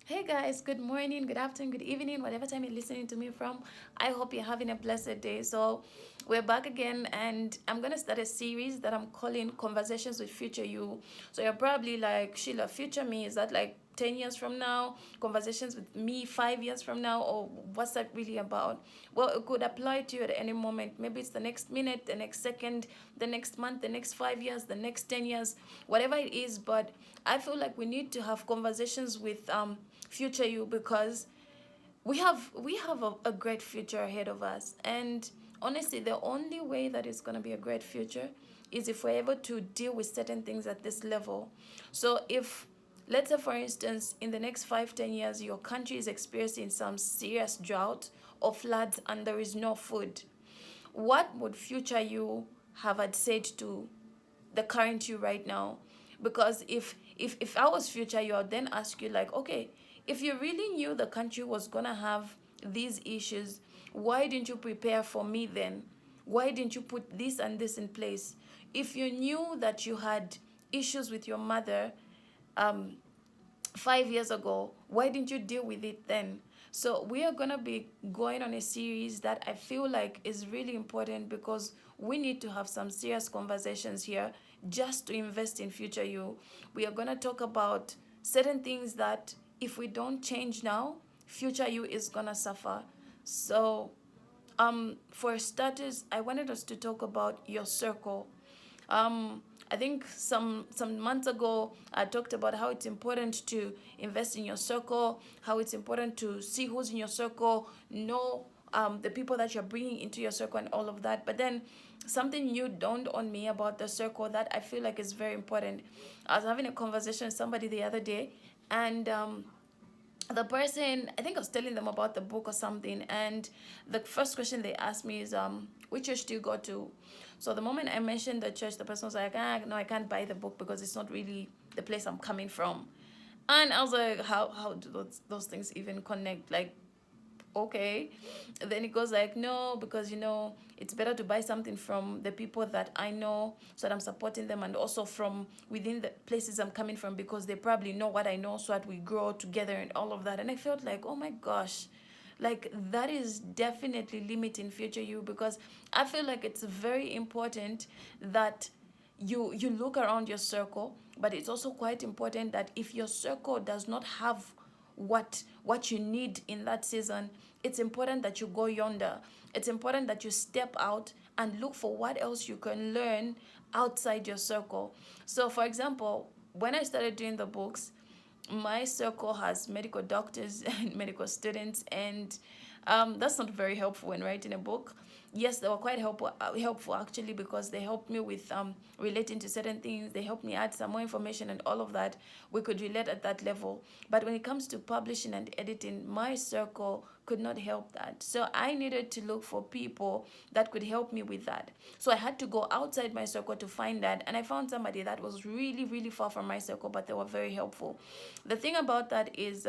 Hey guys, good morning, good afternoon, good evening, whatever time you're listening to me from. I hope you're having a blessed day. So, we're back again, and I'm gonna start a series that I'm calling Conversations with Future You. So, you're probably like, Sheila, future me, is that like 10 years from now? Conversations with me 5 years from now? Or what's that really about? Well, it could apply to you at any moment. Maybe it's the next minute, the next second, the next month, the next 5 years, the next 10 years, whatever it is. But I feel like we need to have conversations with future you, because we have a great future ahead of us. And honestly, the only way that it's going to be a great future is if we're able to deal with certain things at this level. So if, let's say for instance, in the next 5-10 years your country is experiencing some serious drought or floods and there is no food, what would future you have had said to the current you right now? Because if I was future you, I'd then ask you like, okay, if you really knew the country was gonna have these issues, why didn't you prepare for me then? Why didn't you put this and this in place? If you knew that you had issues with your mother, um, 5 years ago, why didn't you deal with it then? So we are going to be going on a series that I feel like is really important, because we need to have some serious conversations here just to invest in future you. We are going to talk about certain things that if we don't change now, future you is going to suffer. So for starters, I wanted us to talk about your circle. um I think some months ago I talked about how it's important to invest in your circle, how it's important to see who's in your circle, know the people that you're bringing into your circle and all of that. But then something new dawned on me about the circle that I feel like is very important. I was having a conversation with somebody the other day, and the person, I think I was telling them about the book or something, and the first question they asked me is which church do you go to? So the moment I mentioned the church, the person was like, no, I can't buy the book because it's not really the place I'm coming from. And I was like, how do those things even connect? Like, okay. Then it goes like, no, because it's better to buy something from the people that I know, so that I'm supporting them, and also from within the places I'm coming from, because they probably know what I know, so that we grow together and all of that. And I felt like, oh my gosh, like that is definitely limiting future you, because I feel like it's very important that you look around your circle, but it's also quite important that if your circle does not have what you need in that season, it's important that you go yonder. It's important that you step out and look for what else you can learn outside your circle. So for example, when I started doing the books, my circle has medical doctors and medical students, and that's not very helpful when writing a book. Yes, they were quite helpful actually, because they helped me with relating to certain things. They helped me add some more information and all of that. We could relate at that level. But when it comes to publishing and editing, my circle could not help that. So I needed to look for people that could help me with that. So I had to go outside my circle to find that, and I found somebody that was really, really far from my circle, but they were very helpful. The thing about that is,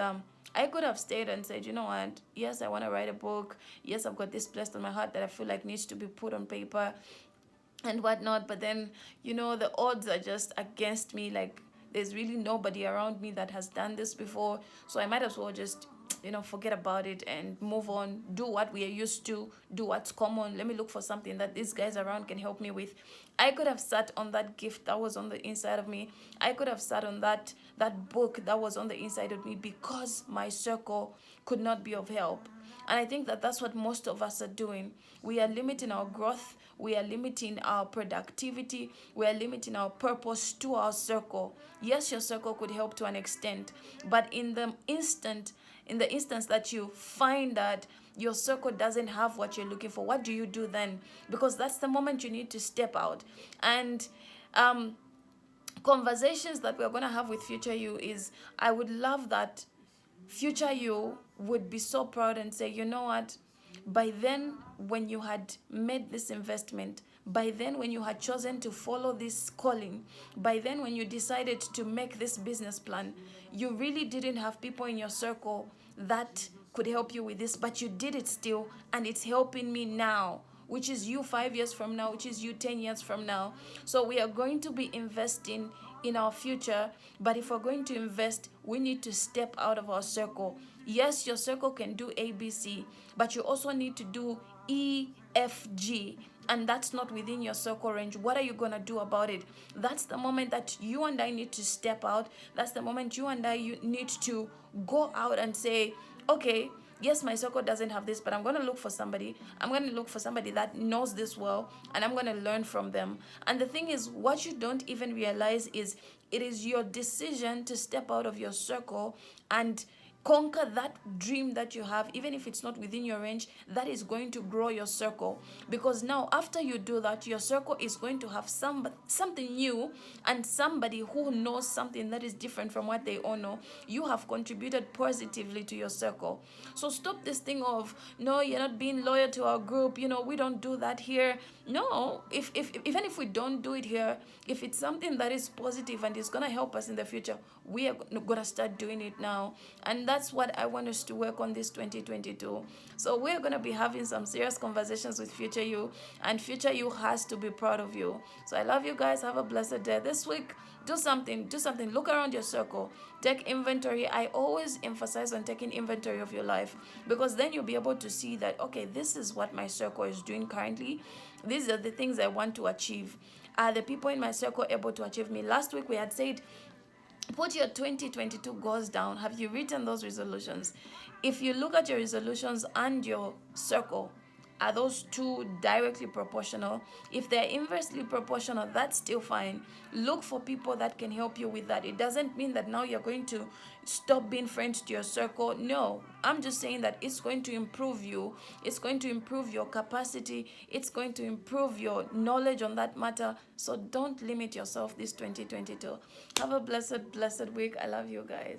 I could have stayed and said, you know what, yes, I want to write a book. Yes, I've got this blessed on my heart that I feel like needs to be put on paper and whatnot. But then, the odds are just against me. Like, there's really nobody around me that has done this before. So I might as well just, forget about it and move on, do what we are used to, do what's common. Let me look for something that these guys around can help me with. I could have sat on that gift that was on the inside of me. I could have sat on that book that was on the inside of me, because my circle could not be of help. And I think that that's what most of us are doing. We are limiting our growth, we are limiting our productivity, we are limiting our purpose to our circle. Yes, your circle could help to an extent, but in the instance that you find that your circle doesn't have what you're looking for, what do you do then? Because that's the moment you need to step out. And conversations that we're going to have with future you is, I would love that future you would be so proud and say, you know what, by then when you had made this investment, by then when you had chosen to follow this calling, by then when you decided to make this business plan, you really didn't have people in your circle that could help you with this, but you did it still, and it's helping me now, which is you 5 years from now, which is you 10 years from now. So we are going to be investing in our future. But if we're going to invest, we need to step out of our circle. Yes, your circle can do ABC, but you also need to do EFG, and that's not within your circle range. What are you going to do about it? That's the moment that you and I need to step out. That's the moment you and I need to go out and say, okay, yes, my circle doesn't have this, but I'm going to look for somebody. I'm going to look for somebody that knows this well, and I'm going to learn from them. And the thing is, what you don't even realize is it is your decision to step out of your circle and conquer that dream that you have. Even if it's not within your range, that is going to grow your circle, because now after you do that, your circle is going to have something new, and somebody who knows something that is different from what they all know. You have contributed positively to your circle. So stop this thing of, no, you're not being loyal to our group, we don't do that here. No, if even if we don't do it here, if it's something that is positive and is going to help us in the future, we are going to start doing it now. And that's what I want us to work on this 2022. So we're going to be having some serious conversations with Future You, and Future You has to be proud of you. So I love you guys. Have a blessed day. This week, do something. Look around your circle. Take inventory. I always emphasize on taking inventory of your life, because then you'll be able to see that, okay, this is what my circle is doing currently. These are the things I want to achieve. Are the people in my circle able to achieve me? Last week we had said, put your 2022 goals down. Have you written those resolutions? If you look at your resolutions and your circle, are those two directly proportional? If they're inversely proportional, that's still fine. Look for people that can help you with that. It doesn't mean that now you're going to stop being friends to your circle. No, I'm just saying that it's going to improve you. It's going to improve your capacity. It's going to improve your knowledge on that matter. So don't limit yourself this 2022. Have a blessed week. I love you guys.